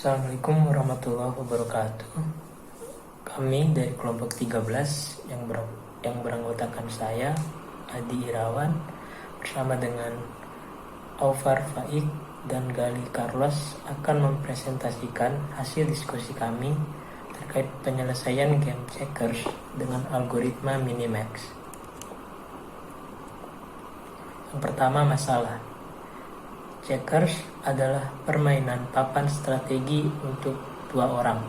Assalamualaikum warahmatullahi wabarakatuh. Kami dari kelompok 13 yang beranggotakan saya, Adi Irawan, bersama dengan Aufar Faik dan Gali Carlos akan mempresentasikan hasil diskusi kami terkait penyelesaian game checkers dengan algoritma Minimax. Yang pertama, masalah. Checkers adalah permainan papan strategi untuk 2 orang.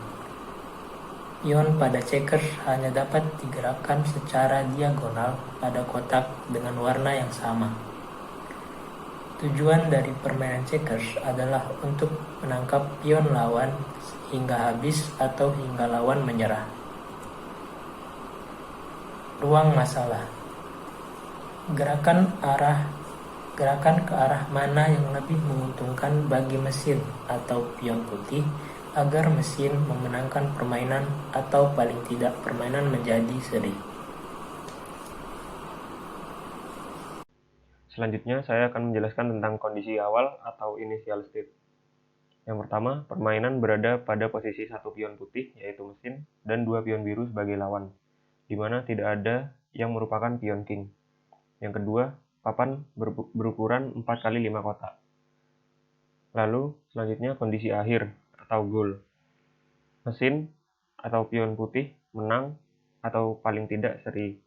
Pion pada checkers hanya dapat digerakkan secara diagonal pada kotak dengan warna yang sama. Tujuan dari permainan checkers adalah untuk menangkap pion lawan hingga habis atau hingga lawan menyerah. Ruang masalah. Gerakan ke arah mana yang lebih menguntungkan bagi mesin atau pion putih agar mesin memenangkan permainan atau paling tidak permainan menjadi seri. Selanjutnya saya akan menjelaskan tentang kondisi awal atau initial state. Yang pertama, permainan berada pada posisi satu pion putih yaitu mesin dan 2 pion biru sebagai lawan, di mana tidak ada yang merupakan pion king. Yang kedua, papan berukuran 4 kali 5 kotak. Lalu, selanjutnya kondisi akhir atau goal. Mesin atau pion putih menang atau paling tidak seri.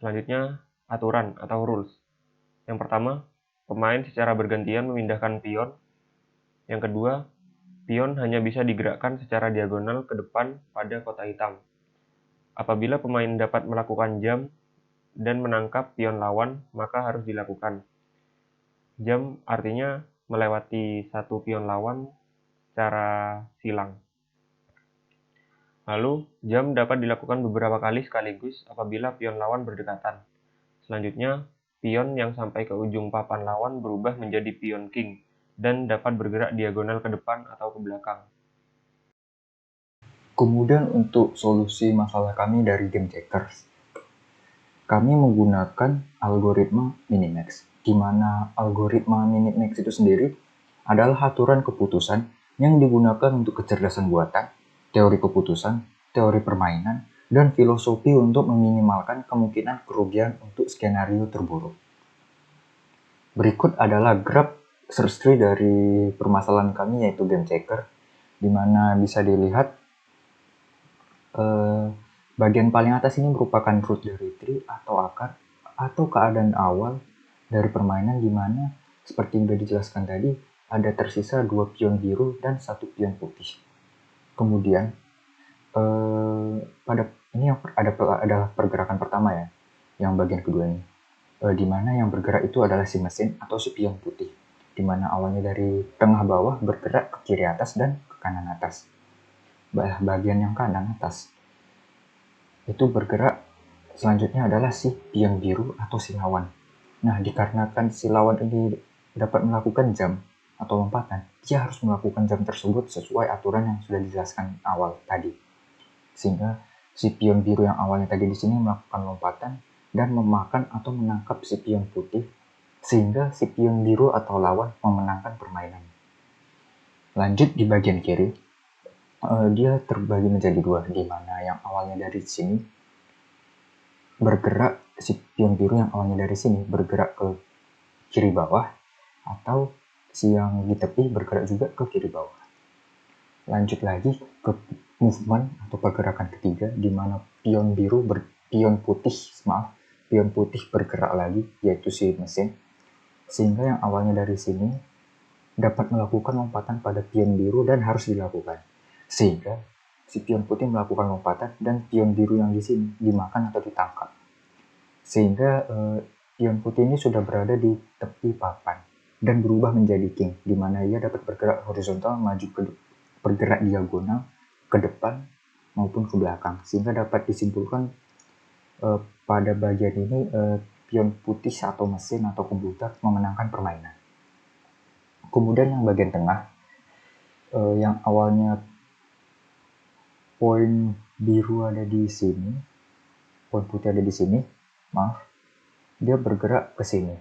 Selanjutnya, aturan atau rules. Yang pertama, pemain secara bergantian memindahkan pion. Yang kedua, pion hanya bisa digerakkan secara diagonal ke depan pada kotak hitam. Apabila pemain dapat melakukan jump dan menangkap pion lawan, maka harus dilakukan. Jump artinya melewati satu pion lawan secara silang. Lalu, jump dapat dilakukan beberapa kali sekaligus apabila pion lawan berdekatan. Selanjutnya, pion yang sampai ke ujung papan lawan berubah menjadi pion king dan dapat bergerak diagonal ke depan atau ke belakang. Kemudian untuk solusi masalah kami dari game checkers, kami menggunakan algoritma Minimax, di mana algoritma Minimax itu sendiri adalah aturan keputusan yang digunakan untuk kecerdasan buatan, teori keputusan, teori permainan, dan filosofi untuk meminimalkan kemungkinan kerugian untuk skenario terburuk. Berikut adalah graf search tree dari permasalahan kami yaitu game checker, di mana bisa dilihat bagian paling atas ini merupakan root dari tree atau akar atau keadaan awal dari permainan, di mana seperti yang sudah dijelaskan tadi ada tersisa 2 pion biru dan 1 pion putih. Kemudian pada ini adalah pergerakan pertama ya, yang bagian kedua ini, di mana yang bergerak itu adalah si mesin atau si pion putih, di mana awalnya dari tengah bawah bergerak ke kiri atas dan ke kanan atas. Bagian yang kanan atas itu bergerak selanjutnya adalah si pion biru atau si lawan. Nah, dikarenakan si lawan ini dapat melakukan jump atau lompatan, dia harus melakukan jump tersebut sesuai aturan yang sudah dijelaskan awal tadi. Sehingga si pion biru yang awalnya tadi di sini melakukan lompatan dan memakan atau menangkap si pion putih, sehingga si pion biru atau lawan memenangkan permainan. Lanjut di bagian kiri, dia terbagi menjadi 2, di mana yang awalnya dari sini bergerak, si pion biru yang awalnya dari sini bergerak ke kiri bawah, atau si yang di tepi bergerak juga ke kiri bawah. Lanjut lagi ke movement atau pergerakan ketiga, di mana pion putih bergerak lagi, yaitu si mesin, sehingga yang awalnya dari sini dapat melakukan lompatan pada pion biru dan harus dilakukan, sehingga si pion putih melakukan lompatan dan pion biru yang di sini dimakan atau ditangkap, sehingga pion putih ini sudah berada di tepi papan dan berubah menjadi king, di mana ia dapat bergerak horizontal, bergerak diagonal ke depan maupun ke belakang, sehingga dapat disimpulkan pada bagian ini pion putih atau mesin atau komputer memenangkan permainan. Kemudian yang bagian tengah, yang awalnya poin biru ada di sini, poin putih ada di sini, dia bergerak ke sini,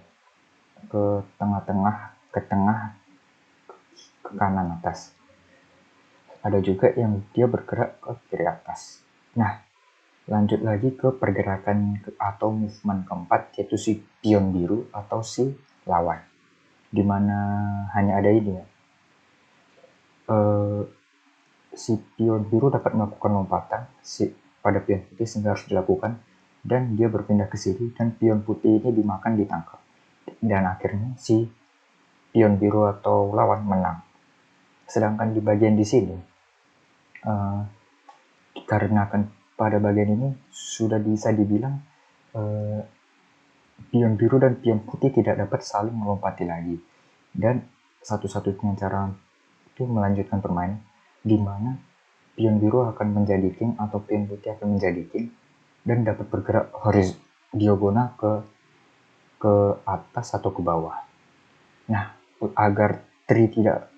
ke tengah-tengah, ke kanan atas. Ada juga yang dia bergerak ke kiri atas. Nah, lanjut lagi ke pergerakan atau movement keempat, yaitu si pion biru atau si lawan. Dimana hanya ada ini ya. Si pion biru dapat melakukan lompatan pada pion putih sehingga harus dilakukan, dan dia berpindah ke sini dan pion putih ini dimakan, ditangkap. Dan akhirnya si pion biru atau lawan menang. Sedangkan di bagian di sini, dikarenakan pada bagian ini sudah bisa dibilang pion biru dan pion putih tidak dapat saling melompati lagi, dan satu-satunya cara itu melanjutkan permainan di mana pion biru akan menjadi king atau pion putih akan menjadi king dan dapat bergerak diagonal ke atas atau ke bawah. Nah, agar tree tidak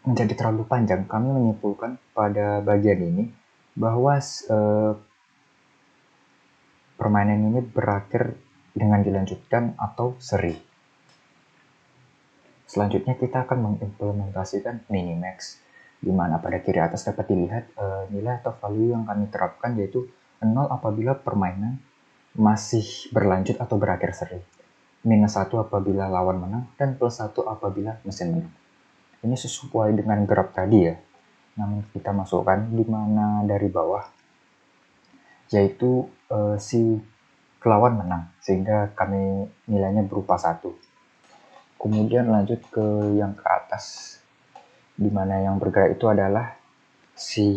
menjadi terlalu panjang, kami menyimpulkan pada bagian ini bahwa permainan ini berakhir dengan dilanjutkan atau seri. Selanjutnya kita akan mengimplementasikan minimax, di mana pada kiri atas dapat dilihat nilai atau value yang kami terapkan, yaitu 0 apabila permainan masih berlanjut atau berakhir seri, -1 apabila lawan menang, dan +1 apabila mesin menang. Ini sesuai dengan graf tadi ya, namun kita masukkan di mana dari bawah, yaitu si lawan menang, sehingga kami nilainya berupa 1. Kemudian lanjut ke yang ke atas, di mana yang bergerak itu adalah si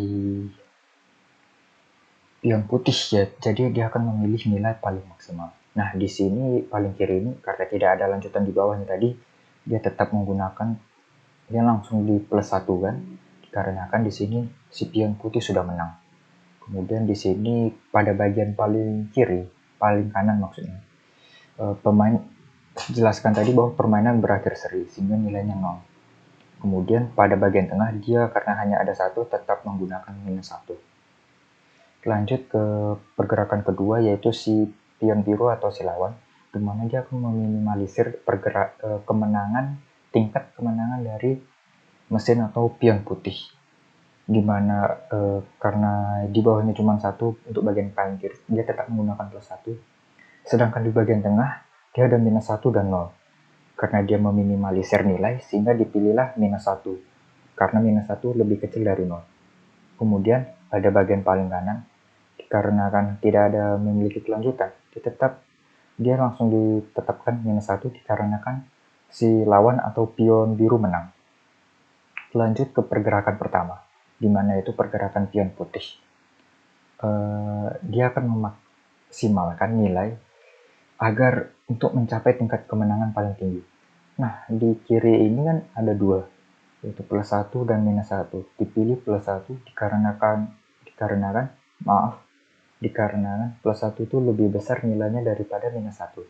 pion putih ya, jadi dia akan memilih nilai paling maksimal. Nah, di sini paling kiri ini karena tidak ada lanjutan di bawahnya tadi, dia tetap menggunakan, dia langsung di +1 kan, dikarenakan di sini si pion putih sudah menang. Kemudian di sini pada bagian paling kiri, paling kanan maksudnya, pemain jelaskan tadi bahwa permainan berakhir seri sehingga nilainya 0. Kemudian pada bagian tengah dia karena hanya ada 1 tetap menggunakan -1. Lanjut ke pergerakan kedua, yaitu si pion biru atau si lawan, di mana dia akan meminimalisir tingkat kemenangan dari mesin atau pion putih, dimana karena di bawahnya cuma 1 untuk bagian paling kiri, dia tetap menggunakan +1, sedangkan di bagian tengah dia ada -1 dan 0. Karena dia meminimalisir nilai sehingga dipilihlah -1, karena -1 lebih kecil dari 0. Kemudian pada bagian paling kanan, dikarenakan tidak ada memiliki kelanjutan, dia langsung ditetapkan -1 dikarenakan si lawan atau pion biru menang. Lanjut ke pergerakan pertama, di mana itu pergerakan pion putih. Dia akan memaksimalkan nilai agar untuk mencapai tingkat kemenangan paling tinggi. Nah, di kiri ini kan ada 2, yaitu +1 dan -1. Dipilih +1 dikarenakan +1 itu lebih besar nilainya daripada -1.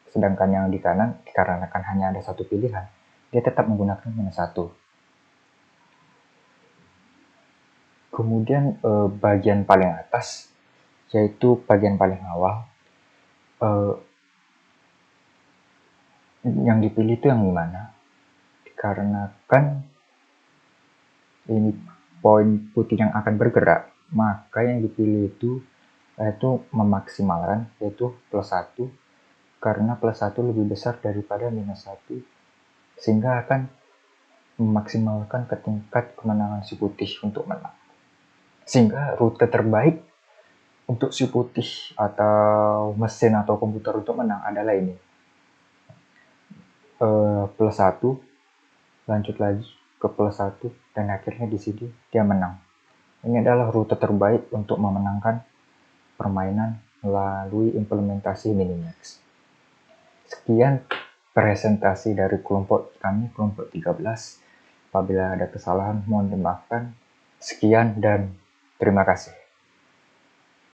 Sedangkan yang di kanan, dikarenakan hanya ada 1 pilihan, dia tetap menggunakan -1. Kemudian bagian paling atas, yaitu bagian paling awal, yang dipilih itu yang gimana? Dikarenakan ini poin putih yang akan bergerak, maka yang dipilih itu yaitu memaksimalkan, yaitu +1, karena +1 lebih besar daripada -1, sehingga akan memaksimalkan ke tingkat kemenangan si putih untuk menang. Sehingga rute terbaik untuk si putih atau mesin atau komputer untuk menang adalah ini. +1, lanjut lagi ke +1, dan akhirnya di sini dia menang. Ini adalah rute terbaik untuk memenangkan permainan melalui implementasi minimax. Sekian presentasi dari kelompok kami, kelompok 13. Apabila ada kesalahan mohon dimaafkan. Sekian dan terima kasih.